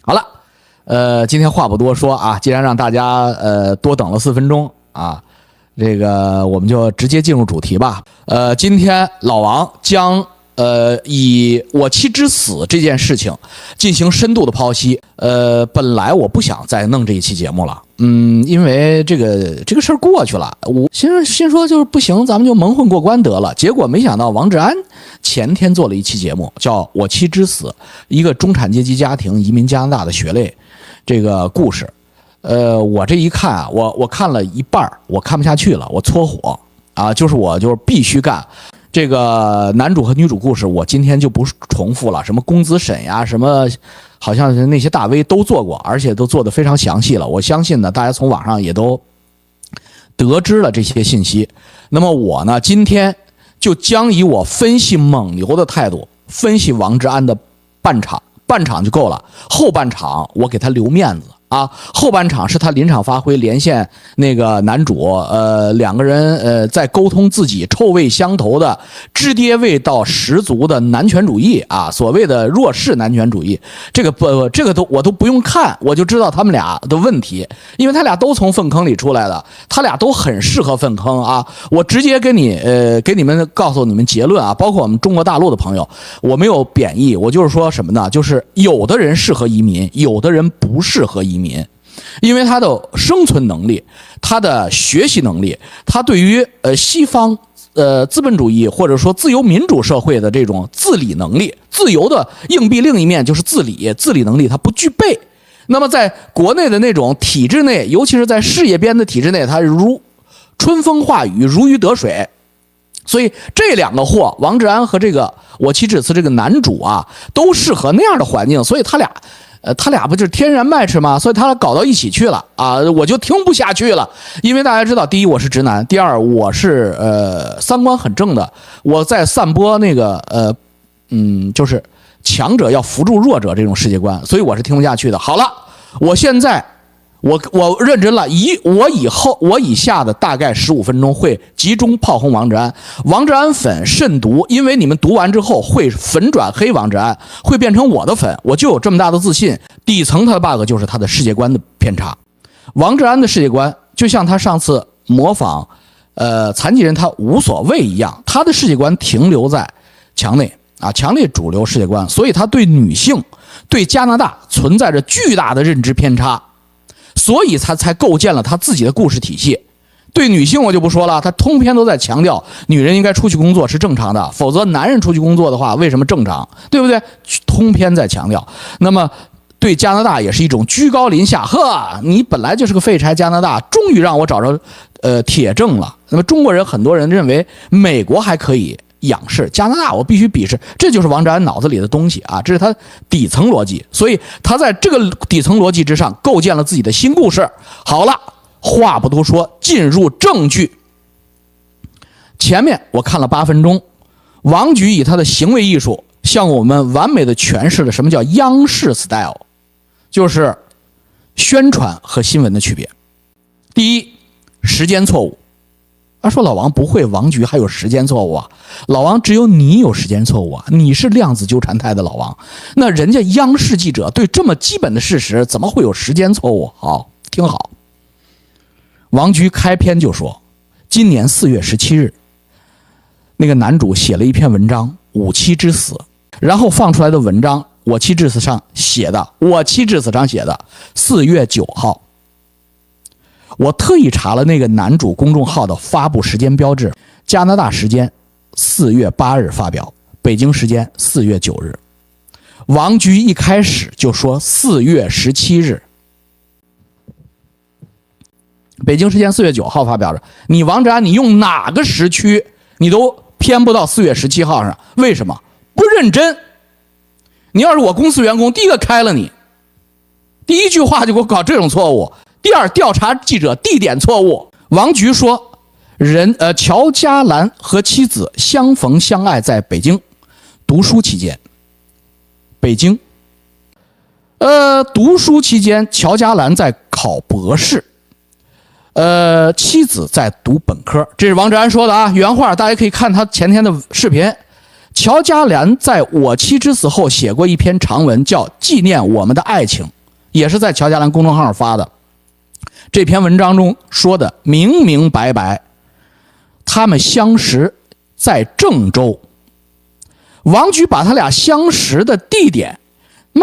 好了，今天话不多说啊，既然让大家多等了4分钟啊，这个我们就直接进入主题吧。今天老王将以我妻之死这件事情进行深度的剖析。本来我不想再弄这一期节目了，因为这个事儿过去了，我心说就是不行，咱们就蒙混过关得了。结果没想到王志安前天做了一期节目，叫《我妻之死》，一个中产阶级家庭移民加拿大的血泪这个故事。我这一看啊，我看了一半，我看不下去了，我搓火啊，就是必须干。这个男主和女主故事我今天就不重复了，什么公子沈呀，什么好像是那些大 V 都做过，而且都做得非常详细了。我相信呢，大家从网上也都得知了这些信息。那么我呢，今天就将以我分析蒙牛的态度分析王志安的半场就够了，后半场我给他留面子啊，后半场是他临场发挥，连线那个男主，两个人在沟通自己臭味相投的知爹味道十足的男权主义啊，所谓的弱势男权主义，这个我都不用看，我就知道他们俩的问题，因为他俩都从粪坑里出来的，他俩都很适合粪坑啊。我直接给你们告诉你们结论啊，包括我们中国大陆的朋友，我没有贬义，我就是说什么呢？就是有的人适合移民，有的人不适合移民。因为他的生存能力，他的学习能力，他对于西方资本主义或者说自由民主社会的这种自理能力，自由的硬币另一面就是自理能力他不具备。那么在国内的那种体制内，尤其是在事业编的体制内，他如春风化雨，如鱼得水。所以这两个货，王志安和这个我妻之死这个男主啊，都适合那样的环境，所以他俩不就是天然match吗？所以他俩搞到一起去了啊，我就听不下去了。因为大家知道，第一我是直男，第二我是三观很正的，我在散播那个就是强者要扶助弱者这种世界观，所以我是听不下去的。好了，我现在我认真了，我以下的大概15分钟会集中炮轰王志安。王志安粉慎读，因为你们读完之后会粉转黑王志安，会变成我的粉，我就有这么大的自信。底层他的 bug 就是他的世界观的偏差。王志安的世界观就像他上次模仿残疾人他无所谓一样，他的世界观停留在墙内啊，墙内主流世界观，所以他对女性对加拿大存在着巨大的认知偏差。所以他才构建了他自己的故事体系。对女性我就不说了，他通篇都在强调女人应该出去工作是正常的，否则男人出去工作的话为什么正常，对不对？通篇在强调。那么对加拿大也是一种居高临下，你本来就是个废柴，加拿大终于让我找着铁证了。那么中国人很多人认为美国还可以仰视，加拿大我必须鄙视，这就是王志安脑子里的东西啊，这是他底层逻辑。所以他在这个底层逻辑之上构建了自己的新故事。好了，话不多说，进入正剧。前面我看了8分钟，王菊以他的行为艺术向我们完美的诠释了什么叫央视 style， 就是宣传和新闻的区别。第一，时间错误。说老王不会，王菊还有时间错误啊？老王只有你有时间错误啊！你是量子纠缠态的老王，那人家央视记者对这么基本的事实怎么会有时间错误？好，听好。王菊开篇就说，今年4月17日，那个男主写了一篇文章《我妻之死》，然后放出来的文章，我妻之死上写的4月9号。我特意查了那个男主公众号的发布时间标志，加拿大时间4月8日发表，北京时间4月9日。王菊一开始就说4月17日，北京时间4月9号发表着。你王志安，你用哪个时区你都偏不到4月17号上，为什么？不认真。你要是我公司员工，第一个开了你，第一句话就给我搞这种错误。第二，调查记者地点错误。王菊说，乔家兰和妻子相逢相爱在北京读书期间。北京，读书期间，乔家兰在考博士，妻子在读本科。这是王志安说的啊，原话大家可以看他前天的视频。乔家兰在我妻之死后写过一篇长文，叫《纪念我们的爱情》，也是在乔家兰公众号上发的。这篇文章中说的明明白白，他们相识在郑州。王菊把他俩相识的地点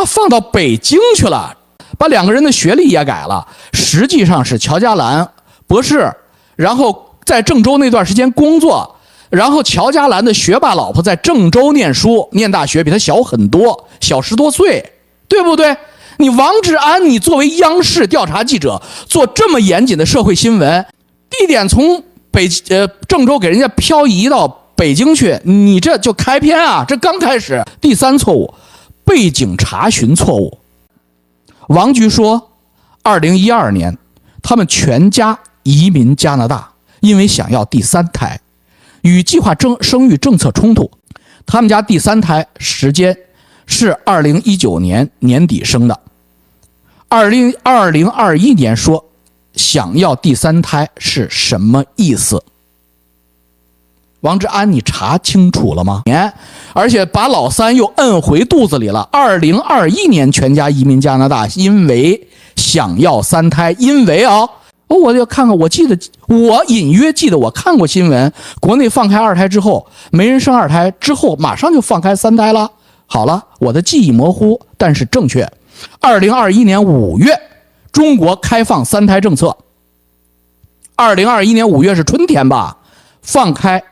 放到北京去了，把两个人的学历也改了，实际上是乔家兰博士，然后在郑州那段时间工作，然后乔家兰的学霸老婆在郑州念书，念大学，比他小很多，小10多岁，对不对？你王志安，你作为央视调查记者，做这么严谨的社会新闻，地点从郑州给人家漂移到北京去，你这就开篇啊，这刚开始。第3错误，背景查询错误。王菊说2012年他们全家移民加拿大，因为想要第3胎，与计划生育政策冲突。他们家第3胎时间是2019年年底生的。2021年说想要第3胎是什么意思？王志安，你查清楚了吗？而且把老三又摁回肚子里了。2021年全家移民加拿大，因为想要3胎，因为我就看看，我隐约记得我看过新闻，国内放开2胎之后，没人生2胎之后，马上就放开3胎了。好了，我的记忆模糊，但是正确。2021年5月，中国开放3胎政策。2021年5月是春天吧？放开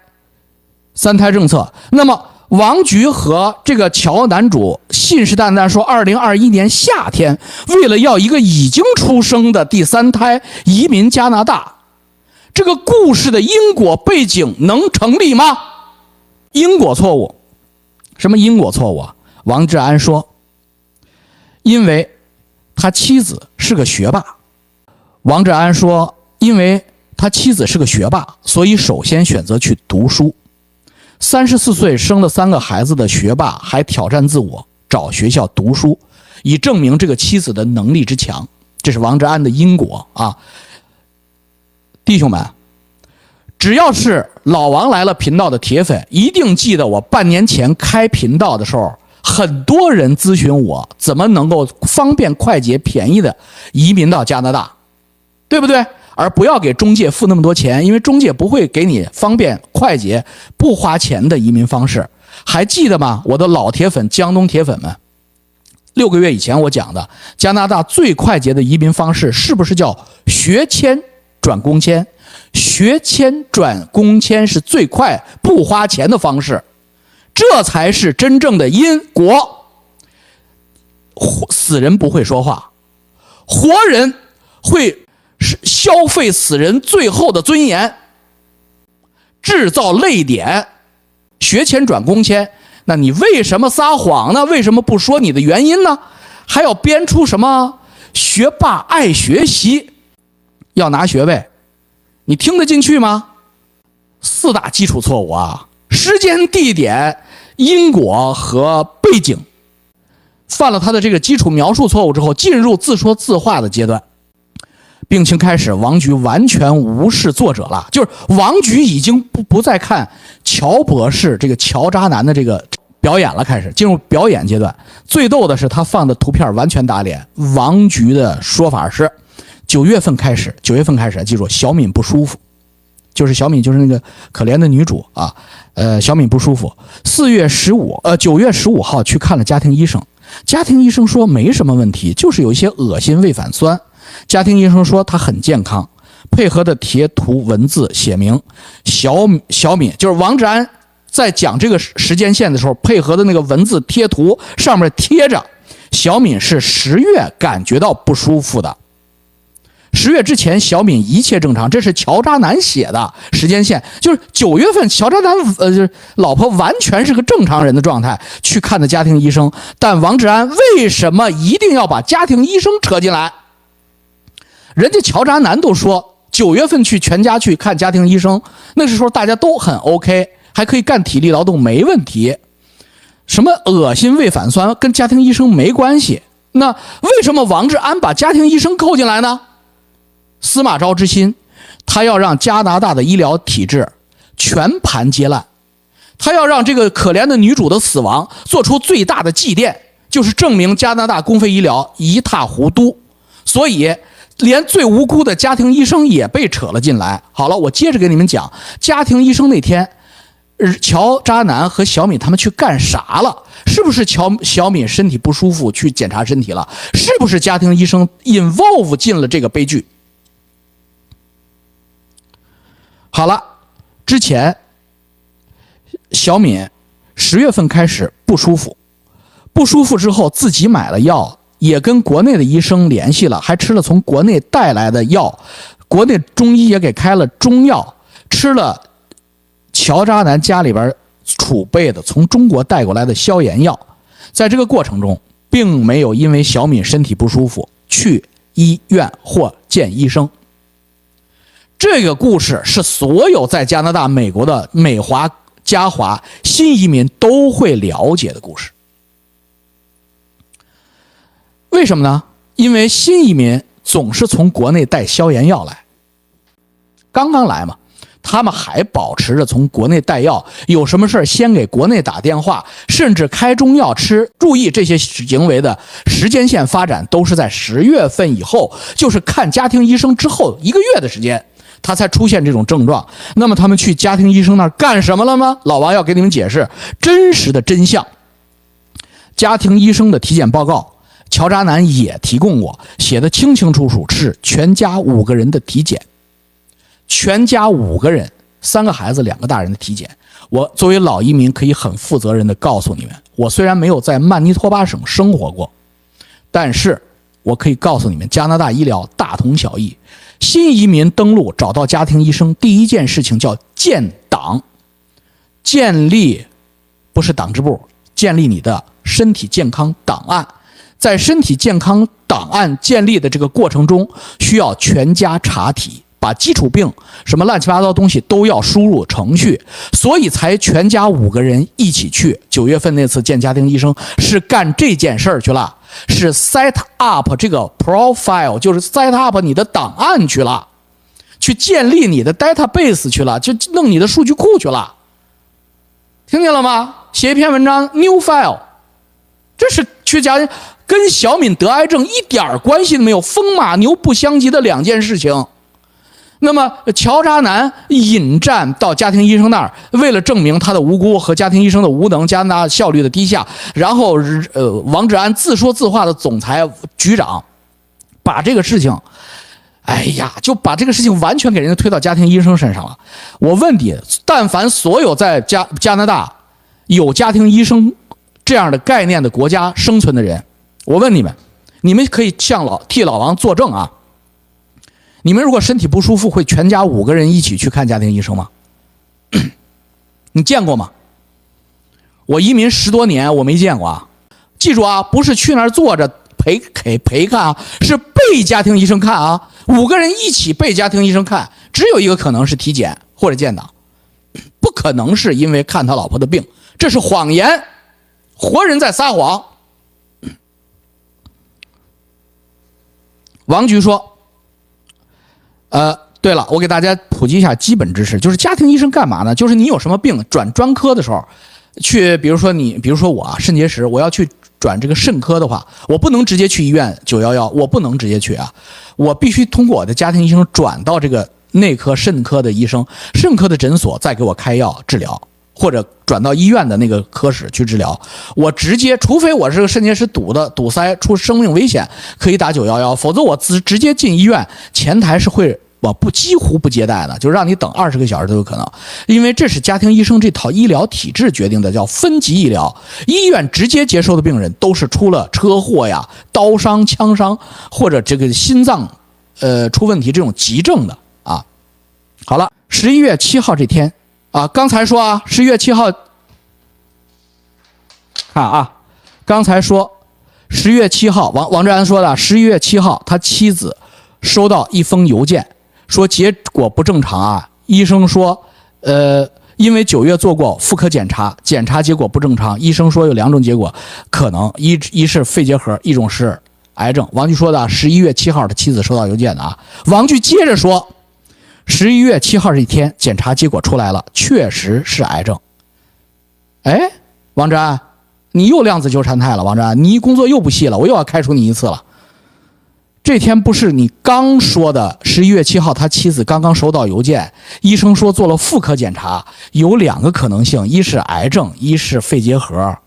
3胎政策。那么王菊和这个乔男主信誓旦旦说2021年夏天为了要一个已经出生的第3胎移民加拿大，这个故事的因果背景能成立吗？因果错误。什么因果错误啊？王志安说因为他妻子是个学霸。王志安说因为他妻子是个学霸，所以首先选择去读书。34岁生了3个孩子的学霸还挑战自我，找学校读书，以证明这个妻子的能力之强。这是王志安的因果啊！弟兄们，只要是老王来了频道的铁粉，一定记得我半年前开频道的时候，很多人咨询我怎么能够方便快捷便宜的移民到加拿大，对不对？而不要给中介付那么多钱，因为中介不会给你方便快捷不花钱的移民方式。还记得吗？我的老铁粉、江东铁粉们，6个月以前我讲的加拿大最快捷的移民方式是不是叫学签转工签？学签转工签是最快不花钱的方式，这才是真正的因果。死人不会说话，活人会消费死人最后的尊严，制造泪点。学签转工签，那你为什么撒谎呢？为什么不说你的原因呢？还要编出什么学霸爱学习，要拿学位，你听得进去吗？4大基础错误啊：时间、地点、因果和背景。犯了他的这个基础描述错误之后，进入自说自话的阶段。病情开始，王菊完全无视作者了，就是王菊已经不再看乔博士这个乔渣男的这个表演了，开始进入表演阶段。最逗的是他放的图片完全打脸。王菊的说法是9月份开始，记住，小敏不舒服，就是小敏就是那个可怜的女主啊，小敏不舒服。9月15号去看了家庭医生，家庭医生说没什么问题，就是有一些恶心胃反酸。家庭医生说他很健康，配合的贴图文字写明小敏，就是王志安在讲这个时间线的时候配合的那个文字贴图上面贴着小敏是10月感觉到不舒服的，10月之前小敏一切正常。这是乔渣男写的时间线，就是9月份乔渣男就是老婆完全是个正常人的状态去看的家庭医生，但王志安为什么一定要把家庭医生扯进来？人家乔渣男都说9月份去全家去看家庭医生，那时候大家都很 OK， 还可以干体力劳动没问题。什么恶心胃反酸跟家庭医生没关系，那为什么王志安把家庭医生扣进来呢？司马昭之心，他要让加拿大的医疗体制全盘皆烂。他要让这个可怜的女主的死亡做出最大的祭奠，就是证明加拿大公费医疗一塌糊涂。所以连最无辜的家庭医生也被扯了进来。好了，我接着给你们讲家庭医生那天乔渣男和小敏他们去干啥了？是不是小敏身体不舒服去检查身体了？是不是家庭医生 involve 进了这个悲剧？好了，之前小敏10月份开始不舒服之后自己买了药，也跟国内的医生联系了，还吃了从国内带来的药，国内中医也给开了中药，吃了乔渣男家里边储备的从中国带过来的消炎药。在这个过程中并没有因为小敏身体不舒服去医院或见医生。这个故事是所有在加拿大、美国的美华、加华新移民都会了解的故事。为什么呢？因为新移民总是从国内带消炎药来，刚刚来嘛，他们还保持着从国内带药，有什么事先给国内打电话，甚至开中药吃。注意这些行为的时间线发展都是在10月份以后，就是看家庭医生之后1个月的时间，他才出现这种症状。那么他们去家庭医生那儿干什么了吗？老王要给你们解释真实的真相。家庭医生的体检报告乔渣男也提供过，写的清清楚楚，是全家5个人的体检，全家5个人，3个孩子2个大人的体检。我作为老移民可以很负责任的告诉你们，我虽然没有在曼尼托巴省生活过，但是我可以告诉你们，加拿大医疗大同小异。新移民登陆找到家庭医生，第一件事情叫建档，建立不是党支部，建立你的身体健康档案。在身体健康档案建立的这个过程中，需要全家查体，把基础病什么乱七八糟东西都要输入程序，所以才全家5个人一起去。9月份那次见家庭医生是干这件事儿去了，是 set up 这个 profile， 就是 set up 你的档案去了，去建立你的 database 去了，就弄你的数据库去了。听见了吗？写一篇文章 new file， 这是去跟小敏得癌症一点关系都没有，风马牛不相及的2件事情。那么乔渣男引战到家庭医生那儿，为了证明他的无辜和家庭医生的无能，加拿大效率的低下，然后王志安自说自话的总裁局长把这个事情就把这个事情完全给人家推到家庭医生身上了。我问你，但凡所有在加拿大有家庭医生这样的概念的国家生存的人，我问你们，你们可以替老王作证啊，你们如果身体不舒服会全家5个人一起去看家庭医生吗？你见过吗？我移民10多年我没见过啊。记住啊，不是去那儿坐着陪看啊，是被家庭医生看啊，5个人一起被家庭医生看，只有一个可能是体检或者建档，不可能是因为看他老婆的病，这是谎言，活人在撒谎。王局说对了，我给大家普及一下基本知识，就是家庭医生干嘛呢？就是你有什么病转专科的时候去，比如说我肾结石，我要去转这个肾科的话，我不能直接去医院911，我不能直接去啊，我必须通过我的家庭医生转到这个内科肾科的医生，肾科的诊所再给我开药治疗，或者转到医院的那个科室去治疗。我直接，除非我是个肾结石堵塞出生命危险可以打911，否则我直接进医院，前台是会几乎不接待的，就让你等20个小时都有可能。因为这是家庭医生这套医疗体制决定的，叫分级医疗。医院直接接收的病人都是出了车祸呀、刀伤、枪伤或者这个心脏出问题这种急症的啊。好了，11月7号这天啊，刚才说啊，11月7号看啊，刚才说11月7号王志安说的，11月7号他妻子收到一封邮件，说结果不正常啊，医生说因为9月做过妇科检查结果不正常，医生说有2种结果可能，一是肺结核，一种是癌症。王局说的11月7号的妻子收到邮件的啊。王局接着说11月7号这一天检查结果出来了，确实是癌症。哎，王志安，你又量子纠缠态了，王志安，你工作又不细了，我又要开除你一次了。这天不是你刚说的11月7号他妻子刚刚收到邮件，医生说做了妇科检查，有2个可能性，一是癌症，一是肺结核。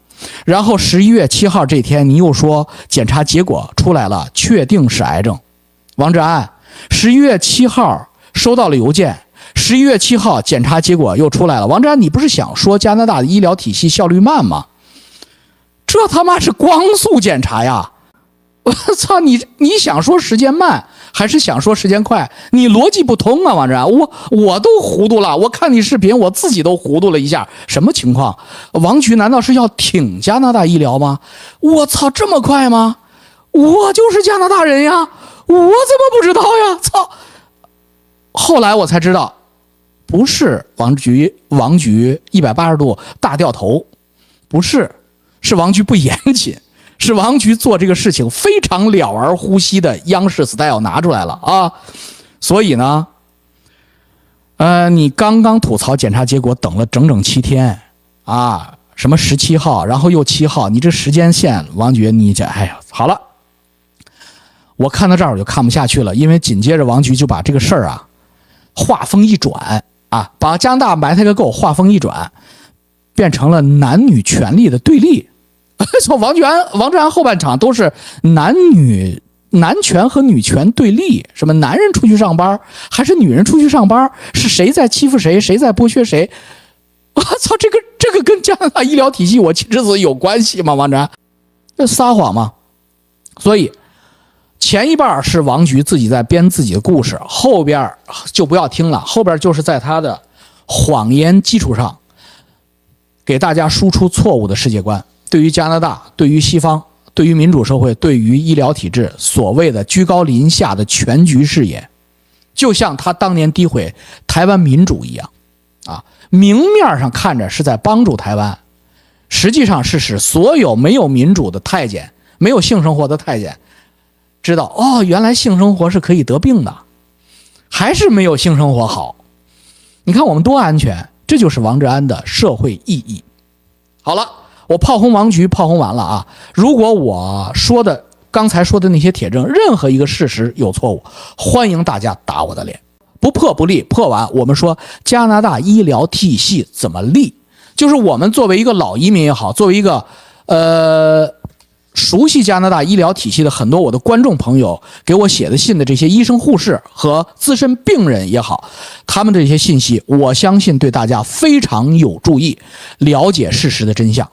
然后11月7号这天你又说检查结果出来了，确定是癌症。王志安，11月7号收到了邮件，11月7号检查结果又出来了。王志安，你不是想说加拿大的医疗体系效率慢吗？这他妈是光速检查呀！我操，你想说时间慢还是想说时间快？你逻辑不通啊，王志安，我都糊涂了。我看你视频，我自己都糊涂了一下。什么情况？王局难道是要挺加拿大医疗吗？我操，这么快吗？我就是加拿大人呀，我怎么不知道呀？操！后来我才知道，不是王局180度大掉头，不是，是王局不严谨。是王局做这个事情非常了而呼吸的央视 style 拿出来了啊，所以呢，你刚刚吐槽检查结果等了整整7天啊，什么17号，然后又7号，你这时间线，王局你这，哎呀，好了，我看到这儿我就看不下去了，因为紧接着王局就把这个事儿啊，话锋一转啊，把加拿大埋汰个够，话锋一转，变成了男女权利的对立。从王志安后半场都是男权和女权对立，什么男人出去上班还是女人出去上班，是谁在欺负谁，谁在剥削谁？我操，这个跟加拿大医疗体系我亲侄子有关系吗？王志安，这撒谎吗？所以前一半是王局自己在编自己的故事，后边就不要听了，后边就是在他的谎言基础上给大家输出错误的世界观。对于加拿大，对于西方，对于民主社会，对于医疗体制，所谓的居高临下的全局视野，就像他当年诋毁台湾民主一样啊，明面上看着是在帮助台湾，实际上是使所有没有民主的太监，没有性生活的太监知道，哦，原来性生活是可以得病的，还是没有性生活好。你看我们多安全，这就是王志安的社会意义。好了，我炮轰王局炮轰完了啊！如果我刚才说的那些铁证任何一个事实有错误，欢迎大家打我的脸，不破不立。破完我们说加拿大医疗体系怎么立，就是我们作为一个老移民也好，作为一个熟悉加拿大医疗体系的很多我的观众朋友给我写的信的这些医生护士和资深病人也好，他们的这些信息我相信对大家非常有助益，了解事实的真相。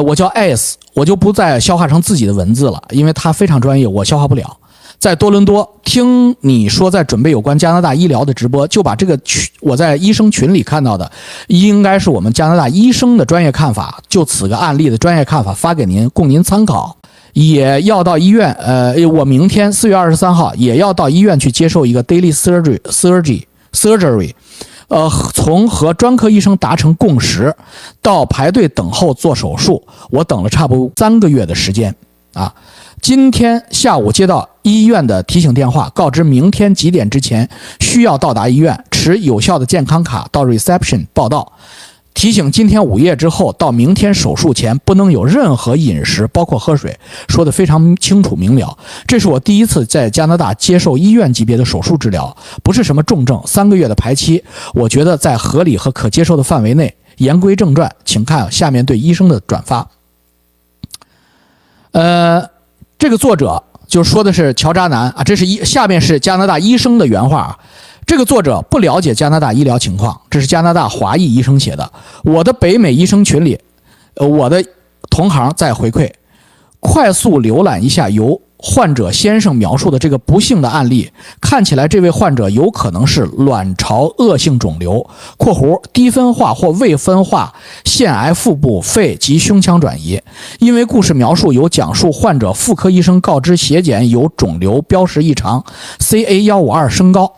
我叫 S， 我就不再消化成自己的文字了，因为它非常专业，我消化不了。在多伦多听你说在准备有关加拿大医疗的直播，就把这个我在医生群里看到的，应该是我们加拿大医生的专业看法，就此个案例的专业看法发给您，供您参考。也要到医院，我明天4月23号也要到医院去接受一个 daily surgery。从和专科医生达成共识到排队等候做手术，我等了差不多3个月的时间啊。今天下午接到医院的提醒电话，告知明天几点之前需要到达医院，持有效的健康卡到 reception 报到。提醒今天午夜之后到明天手术前不能有任何饮食，包括喝水，说得非常清楚明了。这是我第一次在加拿大接受医院级别的手术治疗，不是什么重症，3个月的排期，我觉得在合理和可接受的范围内。言归正传，请看下面对医生的转发。这个作者就说的是乔渣男啊，下面是加拿大医生的原话啊。这个作者不了解加拿大医疗情况，这是加拿大华裔医生写的。我的北美医生群里，我的同行在回馈，快速浏览一下由患者先生描述的这个不幸的案例，看起来这位患者有可能是卵巢恶性肿瘤（括弧低分化或未分化腺癌腹部、肺及胸腔转移）。因为故事描述有讲述患者妇科医生告知血检有肿瘤标识异常 CA152 升高，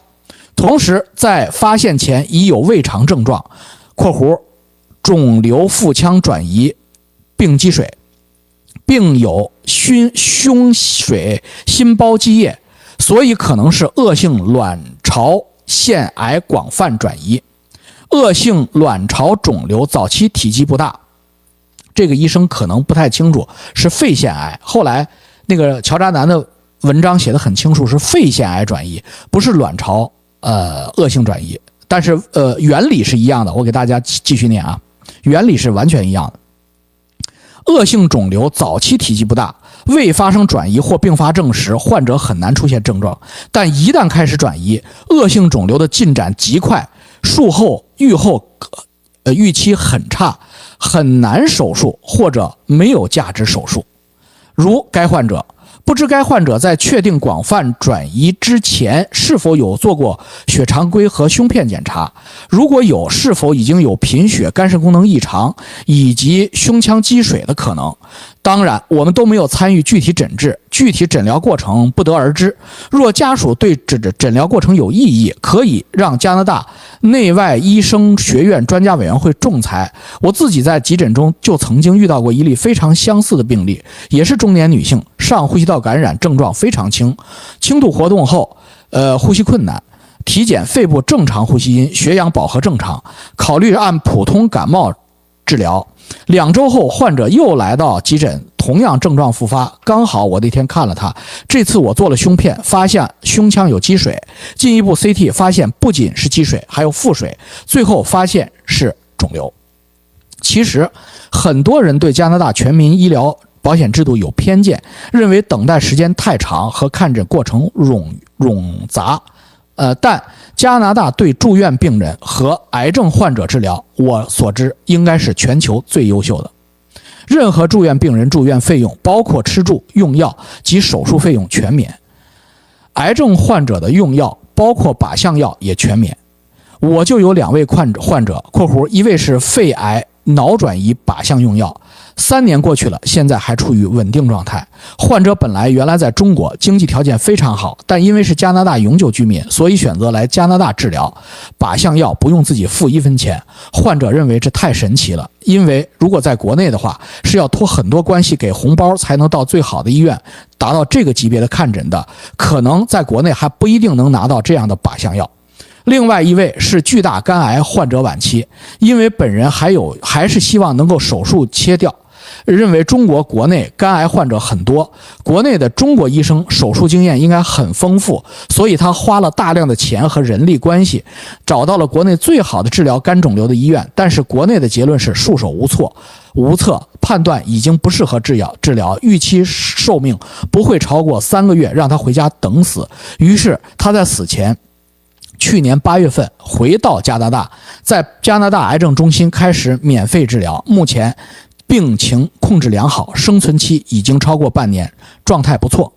同时在发现前已有胃肠症状（括弧肿瘤腹腔转移并积水），并有胸水心包积液，所以可能是恶性卵巢腺癌广泛转移。恶性卵巢肿瘤早期体积不大，这个医生可能不太清楚是肺腺癌，后来那个乔渣男的文章写得很清楚，是肺腺癌转移，不是卵巢恶性转移，但是原理是一样的，我给大家继续念啊，原理是完全一样的。恶性肿瘤早期体积不大，未发生转移或并发症时，患者很难出现症状，但一旦开始转移，恶性肿瘤的进展极快，术后预后预期很差，很难手术或者没有价值手术。如该患者，不知该患者在确定广泛转移之前是否有做过血常规和胸片检查，如果有，是否已经有贫血、肝肾功能异常以及胸腔积水的可能。当然，我们都没有参与具体诊治，具体诊疗过程不得而知。若家属对诊疗过程有异议，可以让加拿大内外医生学院专家委员会仲裁。我自己在急诊中就曾经遇到过一例非常相似的病例，也是中年女性，上呼吸道感染症状非常轻，轻度活动后呼吸困难，体检肺部正常呼吸音，血氧饱和正常，考虑按普通感冒治疗。2周后，患者又来到急诊，同样症状复发。刚好我那天看了他，这次我做了胸片，发现胸腔有积水，进一步 CT 发现不仅是积水，还有腹水，最后发现是肿瘤。其实很多人对加拿大全民医疗保险制度有偏见，认为等待时间太长和看诊过程冗杂。但加拿大对住院病人和癌症患者治疗，我所知应该是全球最优秀的。任何住院病人住院费用，包括吃住、用药及手术费用全免。癌症患者的用药，包括靶向药也全免。我就有2位患者（括弧一位是肺癌脑转移靶向用药，3年过去了，现在还处于稳定状态。患者本来原来在中国，经济条件非常好，但因为是加拿大永久居民，所以选择来加拿大治疗。靶向药不用自己付1分钱。患者认为这太神奇了，因为如果在国内的话，是要托很多关系给红包才能到最好的医院，达到这个级别的看诊的，可能在国内还不一定能拿到这样的靶向药。另外一位是巨大肝癌患者晚期，因为本人还是希望能够手术切掉，认为中国国内肝癌患者很多，国内的中国医生手术经验应该很丰富，所以他花了大量的钱和人力关系，找到了国内最好的治疗肝肿瘤的医院，但是国内的结论是束手无策，判断已经不适合治疗，预期寿命不会超过3个月，让他回家等死。于是他在死前去年8月份回到加拿大，在加拿大癌症中心开始免费治疗，目前病情控制良好，生存期已经超过半年，状态不错。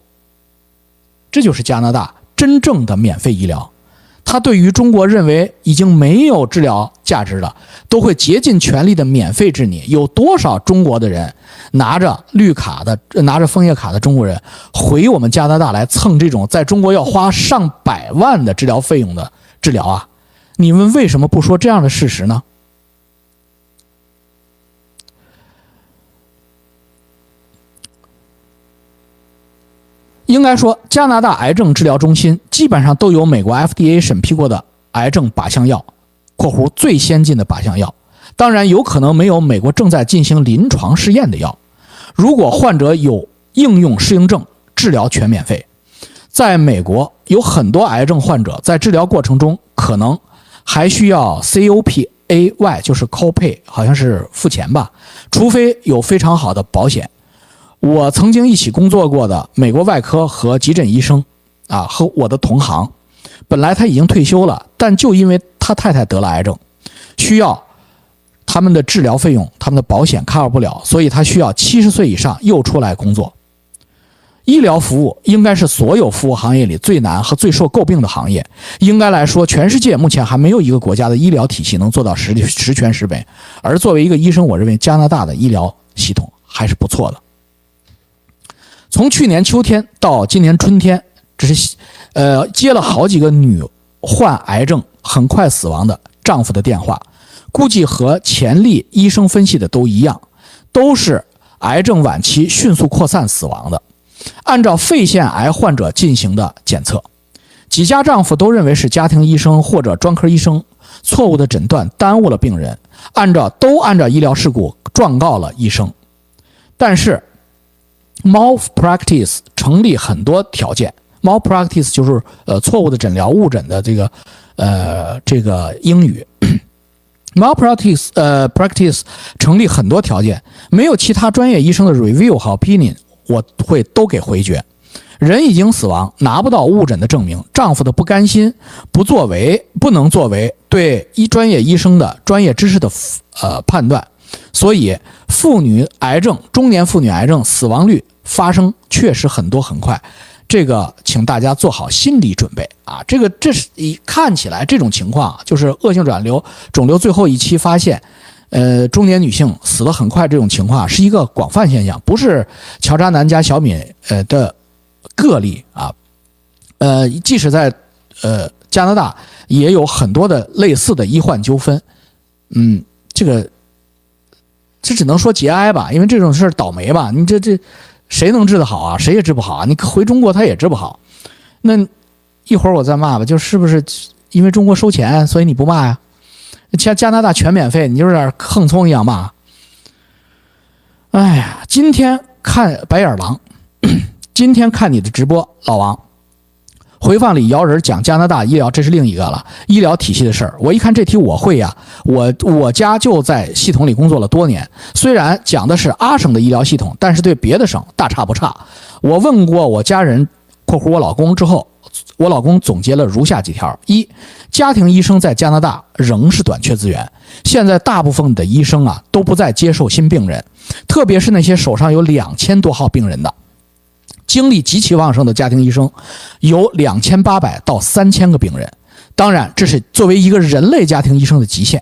这就是加拿大真正的免费医疗。他对于中国认为已经没有治疗价值了，都会竭尽全力的免费治你。有多少中国的人拿着枫叶卡的中国人回我们加拿大来蹭这种在中国要花上百万的治疗费用的治疗啊？你们为什么不说这样的事实呢？应该说，加拿大癌症治疗中心基本上都有美国 FDA 审批过的癌症靶向药（括弧最先进的靶向药），当然有可能没有美国正在进行临床试验的药。如果患者有应用适应症，治疗全免费。在美国，有很多癌症患者在治疗过程中可能还需要 COPAY， 就是 copay， 好像是付钱吧，除非有非常好的保险。我曾经一起工作过的美国外科和急诊医生和我的同行，本来他已经退休了，但就因为他太太得了癌症，需要他们的治疗费用，他们的保险 cover 不了，所以他需要70岁以上又出来工作。医疗服务应该是所有服务行业里最难和最受诟病的行业。应该来说，全世界目前还没有一个国家的医疗体系能做到十全十美。而作为一个医生，我认为加拿大的医疗系统还是不错的。从去年秋天到今年春天，这是接了好几个女患癌症很快死亡的丈夫的电话，估计和前例医生分析的都一样，都是癌症晚期迅速扩散死亡的。按照肺腺癌患者进行的检测，几家丈夫都认为是家庭医生或者专科医生错误的诊断耽误了病人，都按照医疗事故状告了医生。但是 malpractice 成立很多条件， malpractice 就是错误的诊疗、误诊的这个英语。malpractice 成立很多条件，没有其他专业医生的 review 和 opinion， 我会都给回绝。人已经死亡，拿不到误诊的证明，丈夫的不甘心不能作为对专业医生的专业知识的判断，所以中年妇女癌症死亡率发生确实很多很快，这个请大家做好心理准备啊！这是看起来这种情况就是恶性肿瘤最后一期发现，中年女性死得很快，这种情况是一个广泛现象，不是乔渣男加小敏的个例啊。即使在加拿大也有很多的类似的医患纠纷，这只能说节哀吧，因为这种事倒霉吧，你这谁能治得好啊？谁也治不好啊！你回中国他也治不好。那一会儿我再骂吧，就是不是因为中国收钱，所以你不骂呀？加拿大全免费，你就有点横葱一样骂。哎呀，今天看白眼狼，今天看你的直播，老王。回放里姚人讲加拿大医疗，这是另一个了，医疗体系的事儿。我一看这题我会呀，我家就在系统里工作了多年，虽然讲的是阿省的医疗系统，但是对别的省大差不差。我问过我家人（括弧我老公）之后，我老公总结了如下几条：一，家庭医生在加拿大仍是短缺资源，现在大部分的医生都不再接受新病人，特别是那些手上有2000多号病人的。精力极其旺盛的家庭医生有2800到3000个病人，当然这是作为一个人类家庭医生的极限，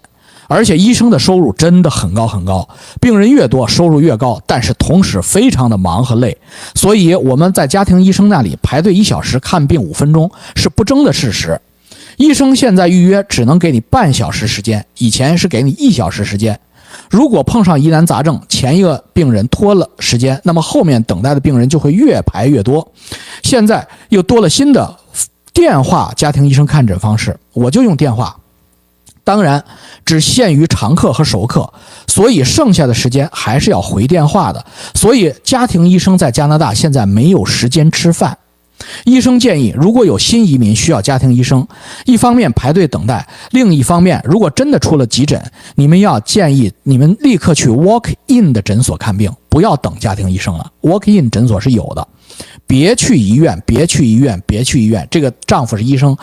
而且医生的收入真的很高很高，病人越多收入越高，但是同时非常的忙和累，所以我们在家庭医生那里排队1小时看病5分钟是不争的事实。医生现在预约只能给你半小时时间，以前是给你1小时时间。如果碰上疑难杂症，前一个病人拖了时间，那么后面等待的病人就会越排越多。现在又多了新的电话家庭医生看诊方式，我就用电话，当然只限于常客和熟客，所以剩下的时间还是要回电话的。所以家庭医生在加拿大现在没有时间吃饭。医生建议，如果有新移民需要家庭医生，一方面排队等待，另一方面如果真的出了急诊，建议你们立刻去 walk in 的诊所看病，不要等家庭医生了。 walk in 诊所是有的，别去医院，别去医院，别去医院。这个丈夫是医生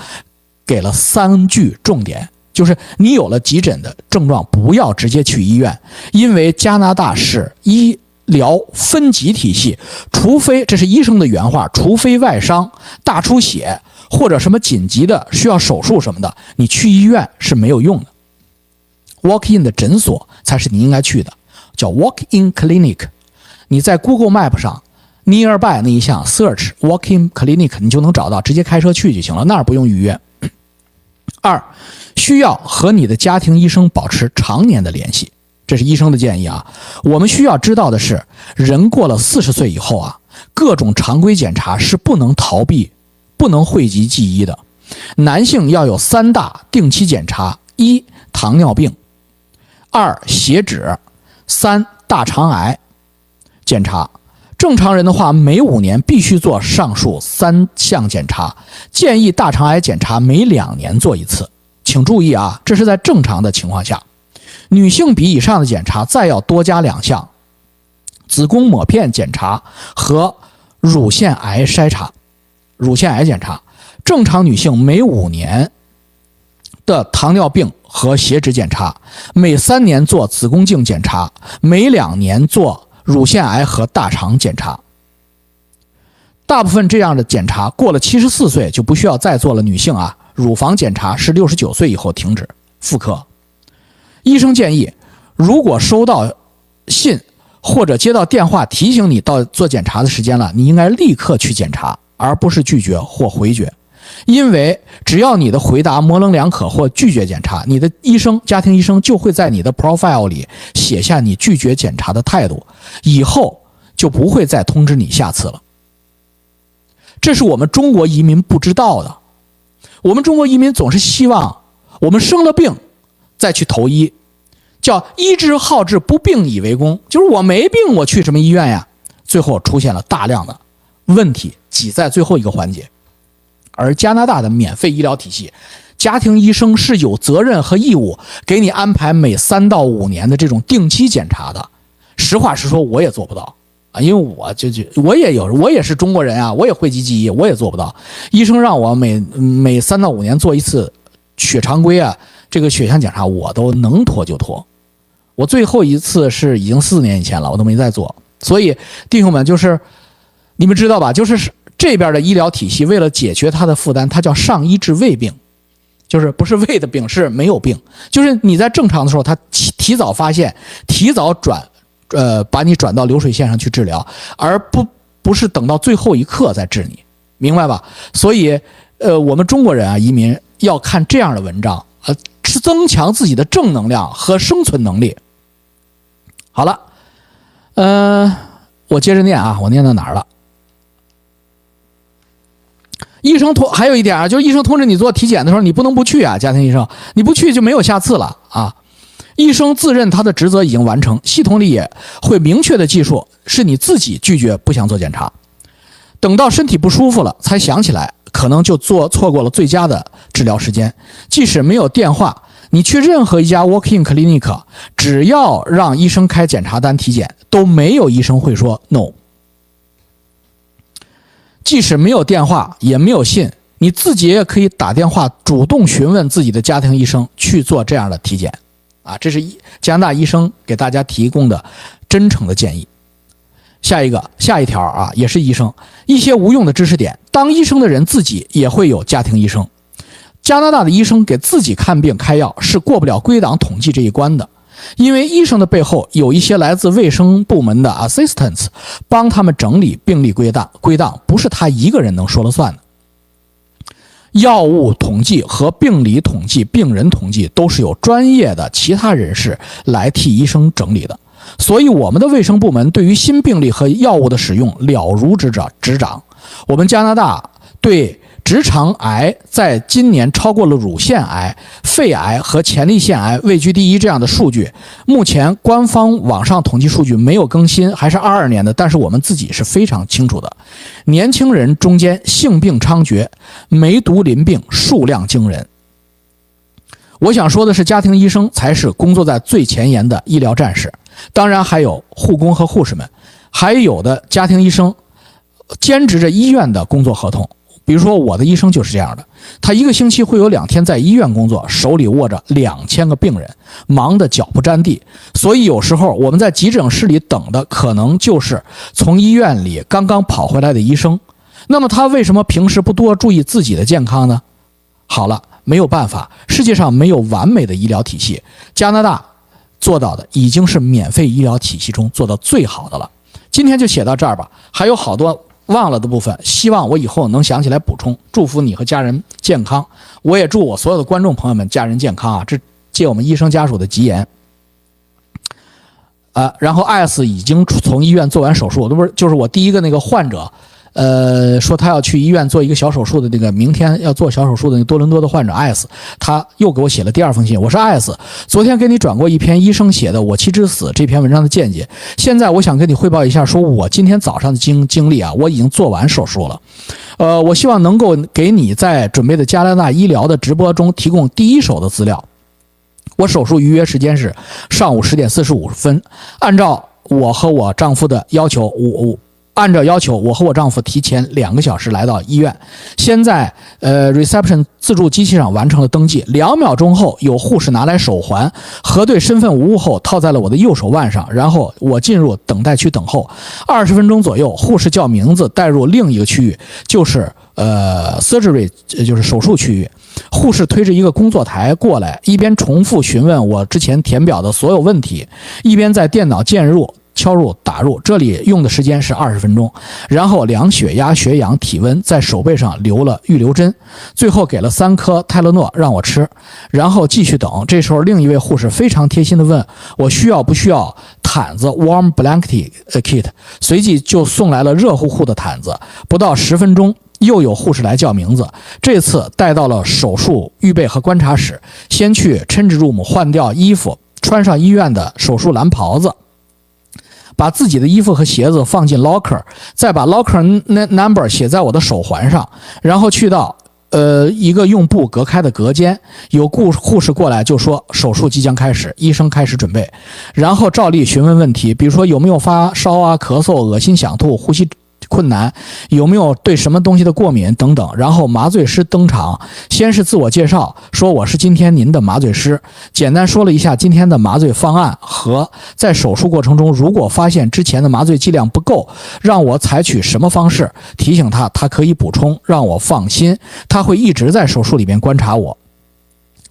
给了3句重点，就是你有了急诊的症状，不要直接去医院，因为加拿大是医疗分级体系，除非，这是医生的原话，除非外伤、大出血或者什么紧急的需要手术什么的，你去医院是没有用的。walk in 的诊所才是你应该去的，叫 walk in clinic。 你在 Google Map 上 nearby 那一项 search walk in clinic， 你就能找到，直接开车去就行了，那儿不用预约。2，需要和你的家庭医生保持常年的联系，这是医生的建议啊。我们需要知道的是，人过了40岁以后各种常规检查是不能逃避、不能讳疾忌医的。男性要有3大定期检查：一、糖尿病；二、血脂；三、大肠癌检查。正常人的话，每5年必须做上述3项检查，建议大肠癌检查每2年做一次。请注意这是在正常的情况下。女性比以上的检查再要多加2项，子宫抹片检查和乳腺癌筛查。乳腺癌检查，正常女性每5年的糖尿病和血脂检查，每3年做子宫镜检查，每2年做乳腺癌和大肠检查。大部分这样的检查过了74岁就不需要再做了。女性乳房检查是69岁以后停止。妇科医生建议，如果收到信或者接到电话提醒你到做检查的时间了，你应该立刻去检查，而不是拒绝或回绝。因为只要你的回答模棱两可或拒绝检查，你的家庭医生就会在你的 profile 里写下你拒绝检查的态度，以后就不会再通知你下次了。这是我们中国移民不知道的。我们中国移民总是希望我们生了病再去投医，叫医之好治，不病以为功，就是我没病我去什么医院呀？最后出现了大量的问题挤在最后一个环节。而加拿大的免费医疗体系，家庭医生是有责任和义务给你安排每3到5年的这种定期检查的。实话实说，我也做不到啊，因为我也是中国人啊，我也讳疾忌医，我也做不到。医生让我每3到5年做一次血常规啊，这个血象检查我都能拖就拖。我最后一次是已经4年以前了，我都没再做。所以弟兄们，就是你们知道吧，就是这边的医疗体系为了解决他的负担，它叫上医治未病，就是不是胃的病，是没有病，就是你在正常的时候他提早发现，提早把你转到流水线上去治疗，而不是等到最后一刻再治你，明白吧？所以我们中国人啊，移民要看这样的文章，是增强自己的正能量和生存能力。好了，我接着念啊，我念到哪儿了？医生还有一点啊，就是医生通知你做体检的时候，你不能不去啊，家庭医生，你不去就没有下次了啊。医生自认他的职责已经完成，系统里也会明确的记述是你自己拒绝不想做检查，等到身体不舒服了才想起来，可能就错过了最佳的治疗时间。即使没有电话，你去任何一家 walk-in clinic， 只要让医生开检查单体检，都没有医生会说 no。即使没有电话也没有信，你自己也可以打电话主动询问自己的家庭医生去做这样的体检啊，这是加拿大医生给大家提供的真诚的建议。下一条啊，也是医生一些无用的知识点。当医生的人自己也会有家庭医生，加拿大的医生给自己看病开药是过不了归档统计这一关的，因为医生的背后有一些来自卫生部门的 assistants 帮他们整理病历归档，不是他一个人能说了算的。药物统计和病理统计、病人统计都是有专业的其他人士来替医生整理的，所以我们的卫生部门对于新病例和药物的使用了如指掌。我们加拿大对直肠癌在今年超过了乳腺癌、肺癌和前列腺癌位居第一这样的数据。目前官方网上统计数据没有更新，还是22年的，但是我们自己是非常清楚的。年轻人中间性病猖獗，梅毒淋病数量惊人。我想说的是，家庭医生才是工作在最前沿的医疗战士，当然还有护工和护士们，还有的家庭医生兼职着医院的工作合同。比如说我的医生就是这样的，他1个星期会有2天在医院工作，手里握着2000个病人，忙得脚不沾地。所以有时候我们在急诊室里等的可能就是从医院里刚刚跑回来的医生。那么他为什么平时不多注意自己的健康呢？好了，没有办法，世界上没有完美的医疗体系，加拿大做到的已经是免费医疗体系中做到最好的了。今天就写到这儿吧，还有好多忘了的部分，希望我以后能想起来补充。祝福你和家人健康，我也祝我所有的观众朋友们家人健康啊！这借我们医生家属的吉言。然后艾斯已经从医院做完手术，就是我第一个那个患者，说他要去医院做一个小手术的那个，明天要做小手术的那个多伦多的患者艾斯，他又给我写了第2封信。我说艾斯，昨天给你转过一篇医生写的《我妻之死》这篇文章的见解，现在我想跟你汇报一下，说我今天早上的经历啊，我已经做完手术了。我希望能够给你在准备的加拿大医疗的直播中提供第一手的资料。我手术预约时间是上午10点45分，按照我和我丈夫的要求，按照要求，我和我丈夫提前2个小时来到医院，先在reception 自助机器上完成了登记。2秒钟后，有护士拿来手环，核对身份无误后套在了我的右手腕上，然后我进入等待区等候。20分钟左右，护士叫名字带入另一个区域，就是surgery， 就是手术区域。护士推着一个工作台过来，一边重复询问我之前填表的所有问题，一边在电脑敲入打入，这里用的时间是20分钟，然后量血压、血氧、体温，在手背上留了预留针，最后给了3颗泰勒诺让我吃，然后继续等。这时候另一位护士非常贴心地问我需要不需要毯子 warm blanket kit， 随即就送来了热乎乎的毯子。不到10分钟又有护士来叫名字，这次带到了手术预备和观察室，先去 change room 换掉衣服，穿上医院的手术蓝袍子，把自己的衣服和鞋子放进 locker， 再把 locker number 写在我的手环上，然后去到一个用布隔开的隔间，有护士过来就说手术即将开始，医生开始准备，然后照例询问问题，比如说有没有发烧啊、咳嗽、恶心、想吐、呼吸困难，有没有对什么东西的过敏等等。然后麻醉师登场，先是自我介绍，说我是今天您的麻醉师，简单说了一下今天的麻醉方案和在手术过程中如果发现之前的麻醉剂量不够，让我采取什么方式，提醒他可以补充，让我放心，他会一直在手术里面观察我。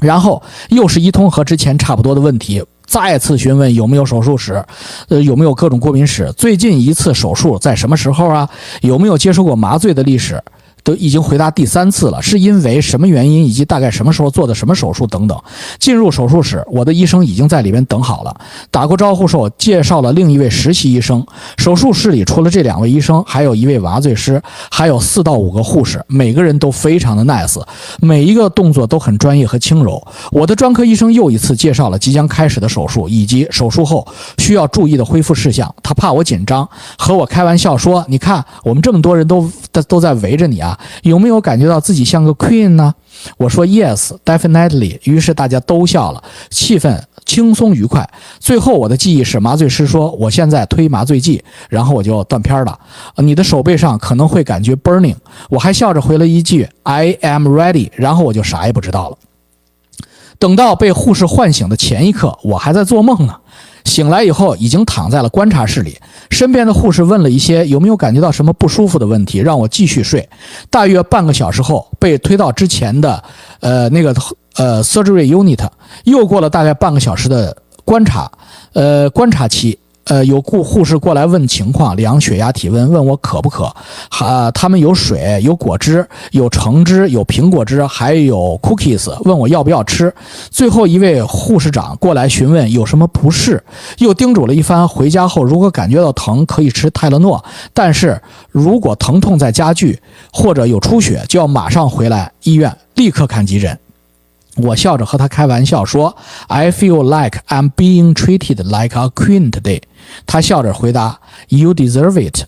然后又是一通和之前差不多的问题，再次询问有没有手术史，有没有各种过敏史，最近一次手术在什么时候啊，有没有接受过麻醉的历史，都已经回答第3次了，是因为什么原因以及大概什么时候做的什么手术等等。进入手术室，我的医生已经在里边等好了，打过招呼后介绍了另一位实习医生。手术室里除了这2位医生，还有1位麻醉师，还有4到5个护士，每个人都非常的 nice， 每一个动作都很专业和轻柔。我的专科医生又一次介绍了即将开始的手术以及手术后需要注意的恢复事项，他怕我紧张，和我开玩笑说，你看我们这么多人都在围着你啊，有没有感觉到自己像个 queen 呢？我说 yes definitely， 于是大家都笑了，气氛轻松愉快。最后我的记忆是麻醉师说我现在推麻醉剂，然后我就断片了，你的手背上可能会感觉 burning， 我还笑着回了一句 I am ready， 然后我就啥也不知道了。等到被护士唤醒的前一刻，我还在做梦呢。醒来以后已经躺在了观察室里，身边的护士问了一些有没有感觉到什么不舒服的问题，让我继续睡。大约半个小时后被推到之前的surgery unit， 又过了大概半个小时的观察期。有护士过来问情况，量血压体温，问我渴不渴，他们有水，有果汁，有橙汁，有苹果汁，还有 cookies， 问我要不要吃。最后一位护士长过来询问有什么不适，又叮嘱了一番，回家后如果感觉到疼可以吃泰勒诺，但是如果疼痛在加剧或者有出血，就要马上回来医院立刻看急诊。我笑着和他开玩笑说 I feel like I'm being treated like a queen today。 他笑着回答 You deserve it。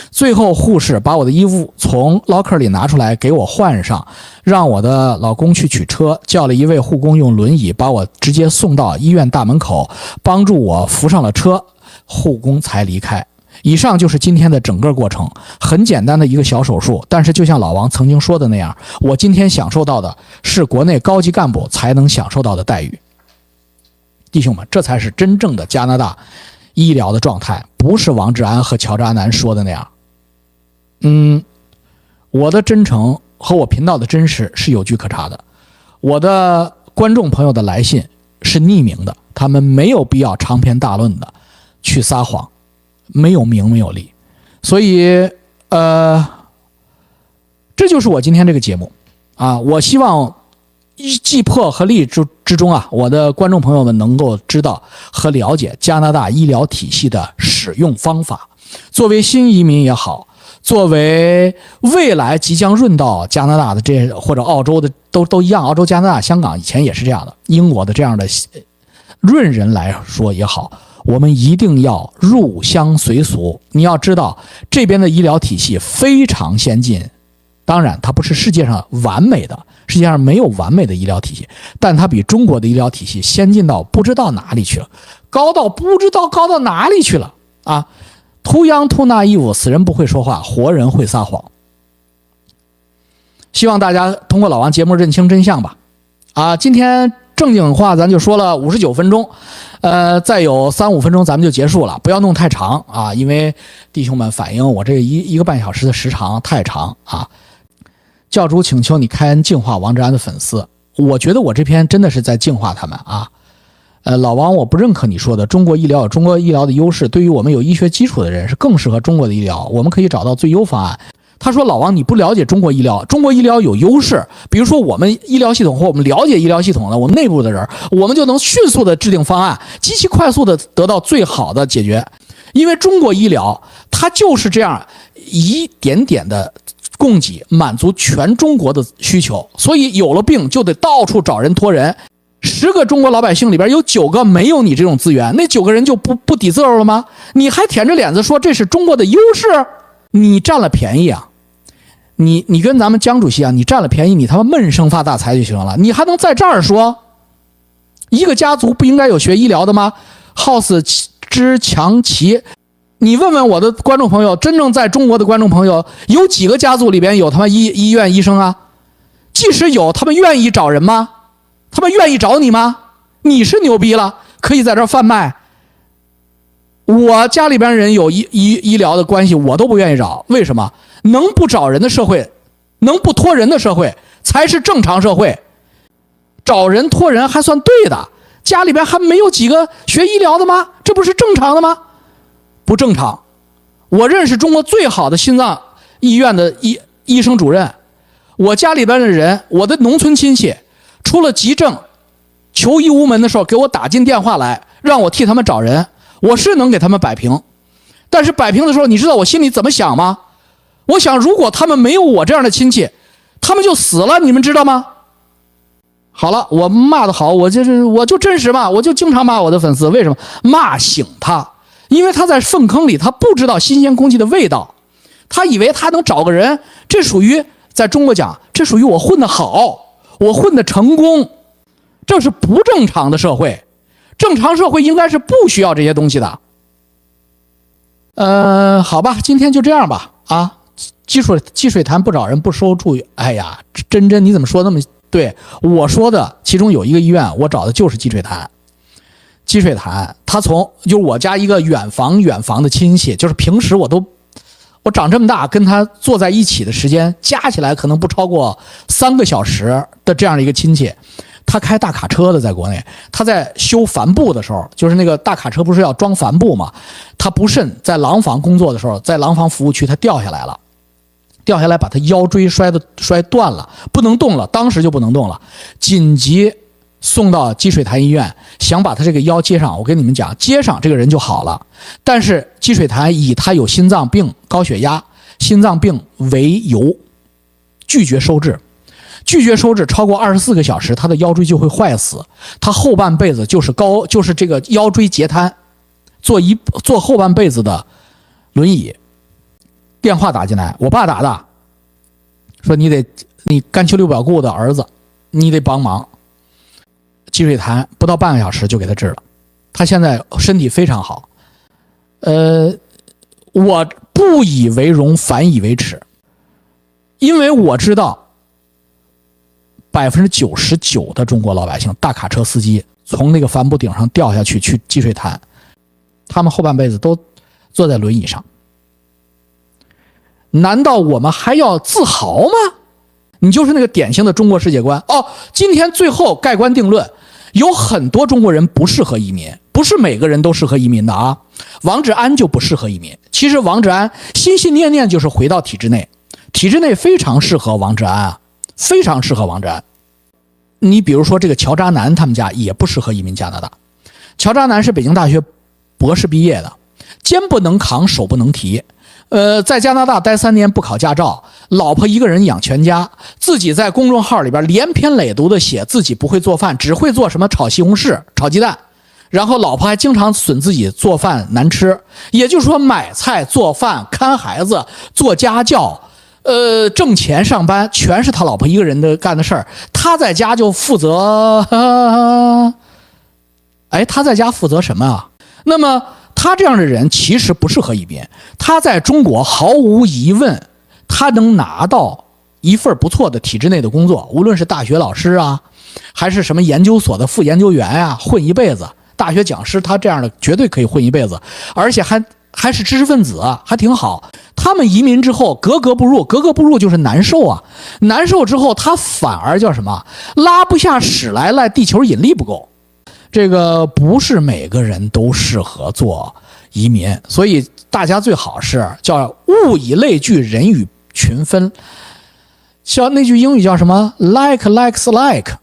最后护士把我的衣服从 locker 里拿出来给我换上，让我的老公去取车，叫了一位护工用轮椅把我直接送到医院大门口，帮助我扶上了车，护工才离开。以上就是今天的整个过程，很简单的一个小手术，但是就像老王曾经说的那样，我今天享受到的是国内高级干部才能享受到的待遇。弟兄们，这才是真正的加拿大医疗的状态，不是王志安和乔治阿南说的那样。我的真诚和我频道的真实是有据可查的，我的观众朋友的来信是匿名的，他们没有必要长篇大论的去撒谎，没有名没有利。所以这就是我今天这个节目啊，我希望计破和利之中啊，我的观众朋友们能够知道和了解加拿大医疗体系的使用方法。作为新移民也好，作为未来即将润到加拿大的或者澳洲的都一样，澳洲、加拿大、香港以前也是这样的，英国的这样的润人来说也好，我们一定要入乡随俗。你要知道这边的医疗体系非常先进，当然它不是世界上完美的，世界上没有完美的医疗体系，但它比中国的医疗体系先进到不知道哪里去了，高到不知道高到哪里去了啊！Too young, too naive， 死人不会说话，活人会撒谎。希望大家通过老王节目认清真相吧。今天正经话咱就说了59分钟，再有3-5分钟咱们就结束了，不要弄太长啊，因为弟兄们反映我这一个半小时的时长太长啊。教主请求你开恩净化王志安的粉丝，我觉得我这篇真的是在净化他们啊。老王，我不认可你说的中国医疗有中国医疗的优势，对于我们有医学基础的人是更适合中国的医疗，我们可以找到最优方案。他说老王你不了解中国医疗，中国医疗有优势，比如说我们医疗系统或我们了解医疗系统的我们内部的人，我们就能迅速的制定方案，极其快速的得到最好的解决。因为中国医疗它就是这样一点点的供给，满足全中国的需求。所以有了病就得到处找人托人。10个中国老百姓里边有9个没有你这种资源，那9个人就不抵责了吗？你还舔着脸子说这是中国的优势？你占了便宜啊！你跟咱们江主席啊，你占了便宜，你他妈闷声发大财就行了。你还能在这儿说，一个家族不应该有学医疗的吗？好死之强其，你问问我的观众朋友，真正在中国的观众朋友，有几个家族里边有他妈医院医生啊？即使有，他们愿意找人吗？他们愿意找你吗？你是牛逼了，可以在这儿贩卖。我家里边人有医疗的关系，我都不愿意找。为什么？能不找人的社会，能不托人的社会才是正常社会。找人托人还算对的，家里边还没有几个学医疗的吗？这不是正常的吗？不正常。我认识中国最好的心脏医院的医生主任，我家里边的人，我的农村亲戚出了急症求医无门的时候，给我打进电话来，让我替他们找人。我是能给他们摆平，但是摆平的时候，你知道我心里怎么想吗？我想，如果他们没有我这样的亲戚，他们就死了，你们知道吗？好了，我骂得好，我就真实骂，我就经常骂我的粉丝。为什么？骂醒他，因为他在粪坑里，他不知道新鲜空气的味道，他以为他能找个人，这属于在中国讲，这属于我混得好，我混得成功，这是不正常的社会。正常社会应该是不需要这些东西的。好吧，今天就这样吧。啊，积水潭不找人不收助。哎呀，真你怎么说那么对？我说的其中有一个医院，我找的就是积水潭。积水潭，他就是我家一个远房的亲戚，就是平时我长这么大跟他坐在一起的时间加起来可能不超过3个小时的这样的一个亲戚。他开大卡车的，在国内，他在修帆布的时候，就是那个大卡车不是要装帆布吗？他不慎在廊坊工作的时候，在廊坊服务区他掉下来了，把他腰椎摔断了，不能动了，当时就不能动了，紧急送到积水潭医院，想把他这个腰接上。我跟你们讲，接上这个人就好了，但是积水潭以他有心脏病、高血压、心脏病为由，拒绝收治超过24个小时，他的腰椎就会坏死，他后半辈子就是这个腰椎截瘫，坐后半辈子的轮椅。电话打进来，我爸打的，说你干丘瘤表固的儿子，你得帮忙。积水潭不到半个小时就给他治了，他现在身体非常好。我不以为荣，反以为耻，因为我知道99%的中国老百姓，大卡车司机从那个帆布顶上掉下去积水潭，他们后半辈子都坐在轮椅上。难道我们还要自豪吗？你就是那个典型的中国世界观。今天最后盖棺定论，有很多中国人不适合移民，不是每个人都适合移民的啊。王志安就不适合移民，其实王志安心心念念就是回到体制内，体制内非常适合王志安啊，非常适合王志安。你比如说这个乔渣男他们家也不适合移民加拿大。乔渣男是北京大学博士毕业的，肩不能扛，手不能提。在加拿大待3年不考驾照，老婆一个人养全家，自己在公众号里边连篇累牍的写自己不会做饭，只会做什么炒西红柿、炒鸡蛋，然后老婆还经常损自己做饭难吃，也就是说买菜、做饭、看孩子、做家教，挣钱上班全是他老婆一个人的干的事儿，他在家就负责，他在家负责什么啊？那么他这样的人其实不适合移民，他在中国毫无疑问，他能拿到一份不错的体制内的工作，无论是大学老师啊，还是什么研究所的副研究员啊，混一辈子，大学讲师他这样的绝对可以混一辈子，而且还是知识分子，还挺好。他们移民之后格格不入就是难受啊，难受之后他反而叫什么，拉不下屎来，赖地球引力不够。这个不是每个人都适合做移民，所以大家最好是叫物以类聚，人以群分。像那句英语叫什么 like likes like，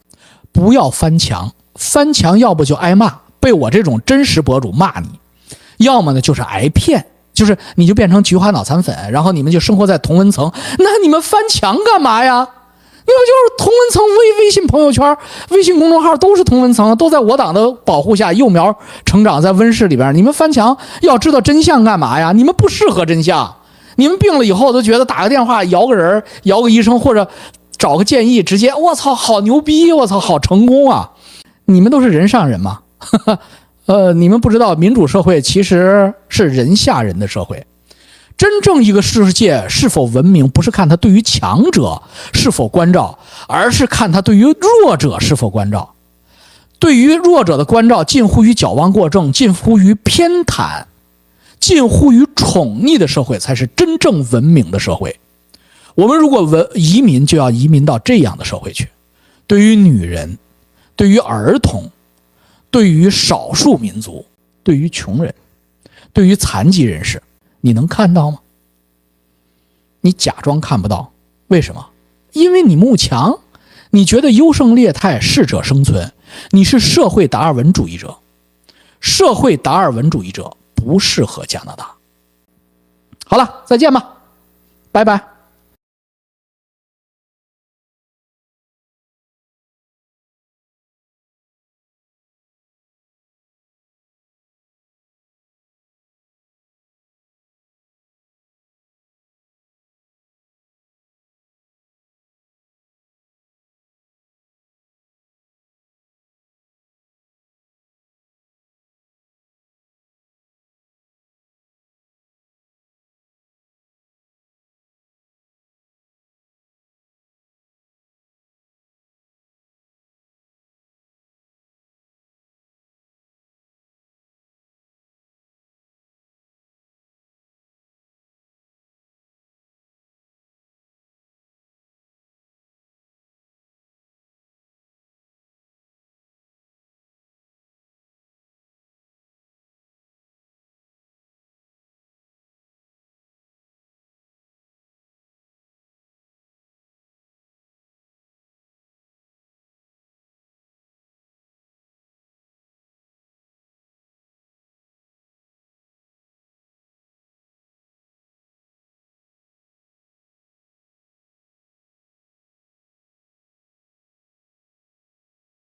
不要翻墙，翻墙要不就挨骂，被我这种真实博主骂你，要么呢就是挨骗，就是你就变成菊花脑残粉，然后你们就生活在同温层，那你们翻墙干嘛呀？你们就是同温层，微信朋友圈、微信公众号都是同温层，都在我党的保护下幼苗成长在温室里边。你们翻墙要知道真相干嘛呀？你们不适合真相，你们病了以后都觉得打个电话摇个人、摇个医生或者找个建议，直接我操好牛逼，我操好成功啊！你们都是人上人吗？你们不知道民主社会其实是人下人的社会。真正一个世界是否文明，不是看他对于强者是否关照，而是看他对于弱者是否关照。对于弱者的关照近乎于矫枉过正，近乎于偏袒，近乎于宠溺的社会才是真正文明的社会。我们如果移民，就要移民到这样的社会去。对于女人，对于儿童，对于少数民族，对于穷人，对于残疾人士，你能看到吗？你假装看不到，为什么？因为你慕强，你觉得优胜劣汰，适者生存，你是社会达尔文主义者。社会达尔文主义者不适合加拿大。好了，再见吧，拜拜。